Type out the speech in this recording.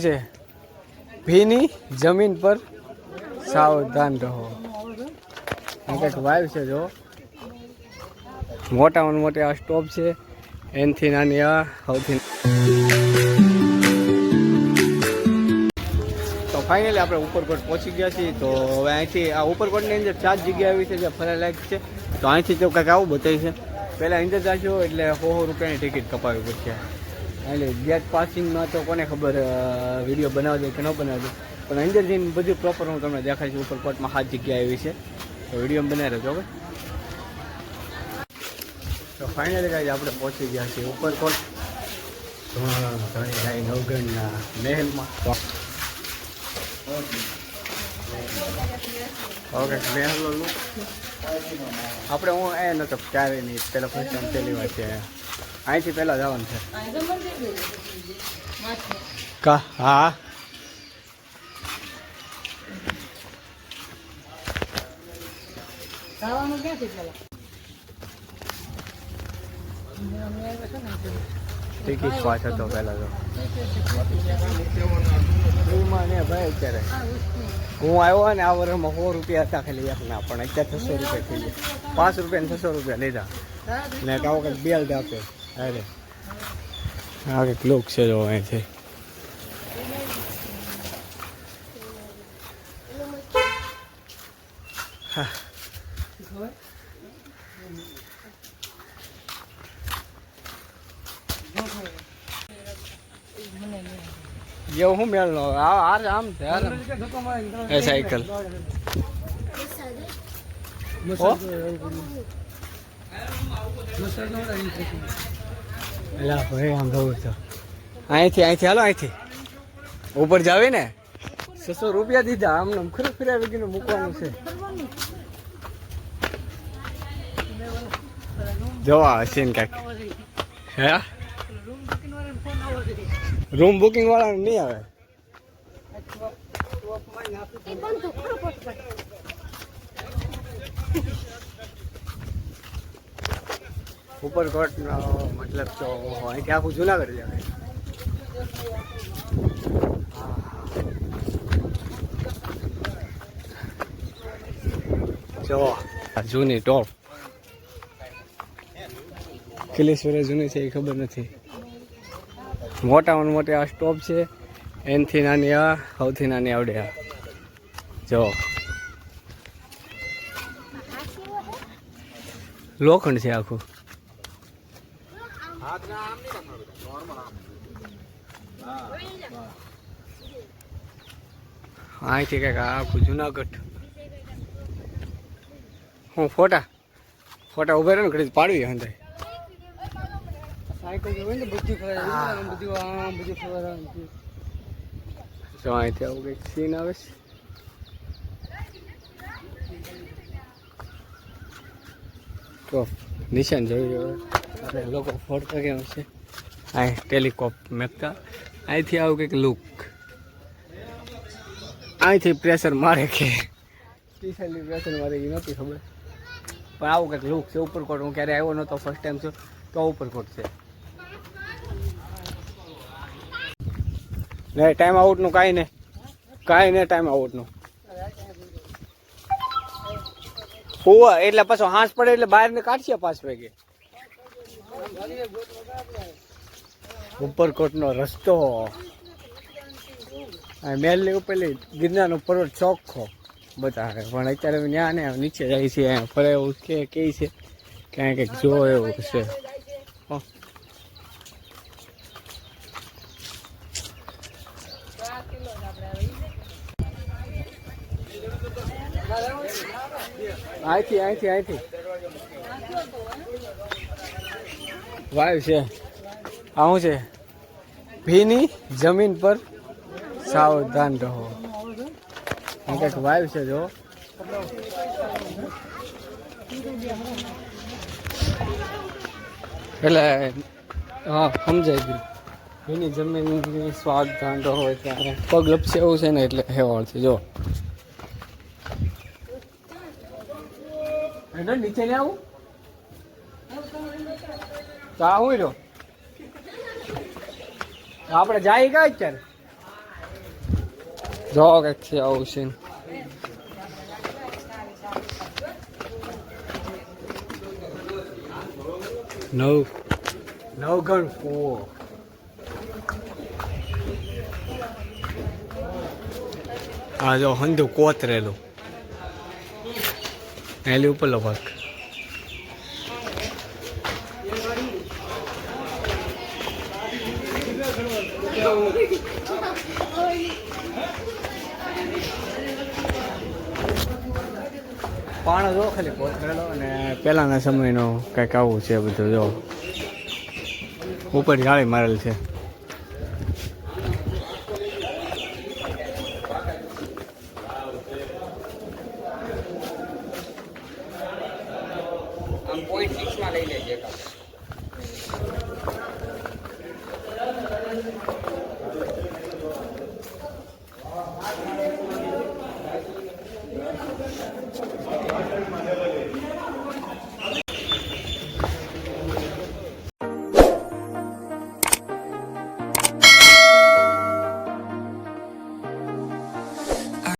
છે ભીની જમીન પર સાવધાન રહો. કંઈક વાઈવ છે જો મોટામાં મોટી આ સ્ટોપ છે એનથી નાની આ સૌથી. તો ફાઇનલી આપણે ઉપરકોટ પહોંચી ગયા છીએ. તો હવે અહીંથી આ ઉપરકોટની અંદર 4 જગ્યા આવી છે જે ફરવાલાયક છે. તો અહીંથી તો કંઈક આવું બતાવી છે. પહેલાં અંદર જાશો એટલે 100 રૂપિયાની ટિકિટ કપાવી પડશે. એટલે ગેટ પાસિંગમાં તો કોને ખબર વિડીયો બનાવજો કે ન બનાવજો, પણ અંદર જઈને બધું પ્રોપર હું તમને દેખાડીશ. ઉપરકોટમાં 7 જગ્યા આવી છે તો વિડીયો બનાવી રહેજો. હવે તો ફાઇનલી કાંઈ આપણે પહોંચી ગયા છીએ ઉપરકોટ નવગણના મહેલમાં. ઓકે મહેલનો લુક આપણે હું એ નતો ક્યારે નહીં, પહેલાં ફર્સ્ટ ટાઈમ પહેલી વાર છે. અહીંથી પહેલાં જવાનું છે કા? હા ટિકિટ પાસ હતો પહેલાં તો ને ભાઈ. અત્યારે હું આવ્યો ને આ વર્ષમાં 100 રૂપિયા હતા ખાલી એકના, પણ અત્યારે 600 રૂપિયા થઈ ગયા. 5 રૂપિયા ને 600 રૂપિયા લીધા ને કાવો કંઈક બેલ આપે. અરે હા કંઈક લોક છે જો અહીંથી. હા એવું શું મેળ નો આમ છે એ સાયકલ ભાઈ આમ જવું છે. અહીંથી હાલો અહીંથી ઉપર જાવે ને 600 રૂપિયા દીધા આમને ખરું ફેરાવી ગયું મૂકવાનું છે. જોવા હશે ને કાંઈક. હે રૂમ બુકિંગ વાળા નહીં આવે. ઉપરકોટ મતલબ તો અહીંથી આખું જુનાગઢ જાય. જો જૂની ટોપ કેટલી વર્ષ જૂની છે એ ખબર નથી. મોટામાં મોટી આ સ્ટોપ છે એનથી નાની આ સૌથી નાની આવડે આ જો લોખંડ છે આખું. અહીંથી કંઈક આખું જુનાગઢ. હું ફોટા ઉભા રહે ને ઘડી પાડવી અંદર. તો અહીંથી આવું કંઈક સીન આવે છે. તો નિશાન જોયું લોકો ફોડતા કેમ છે. અહીં ટેલિકોપ મેકતા અહીંથી આવું કંઈક લુક. અહીંથી પ્રેશર મારે કે સ્પેશિયલી પ્રેશર મારે એ નહોતી ખબર, પણ આવું કંઈક લુક છે ઉપરકોટ. હું ક્યારે આવ્યો નહોતો, ફર્સ્ટ ટાઈમ છું તો ઉપરકોટ છે. નહીં ટાઈમ આઉટનું કાંઈ નહીં ટાઈમ આઉટનું હોવા એટલે પાછો હાંસ પડે એટલે બહાર ને કાઢશે 5 વાગે. ઉપરકોટનો રસ્તો મેલની ઉપરલી ગિરનારનો પર્વત ચોખ્ખો બતાવે, પણ અત્યારે ત્યાં ને નીચે જાય છે ફરે એવું કે છે ક્યાંય કંઈક જો એવું છે. અહીંથી વાઈવ છે. આ શું છે ભીની જમીન પર સાવધાન રહો. કંઈક વાઈવ છે જો એટલે હા સમજાય ગયું. ભીની જમીન સાવધાન રહો ત્યારે પગ લપસે એવું છે ને એટલે હેવાળ છે. જો નીચે ને આવું તો આ હું રહ્યો આપણે જાય ક્યાં અત્યારે જો કંઈક છે આવું સીન. નવગણ કૂવો. હા જો હંધુ કોતરેલું એલી ઉપરલો ભાગ. પાણો જો ખાલી કોતરેલો અને પહેલાના સમયનો કંઈક આવું છે બધું જો ઉપર જાળી મારેલ છે.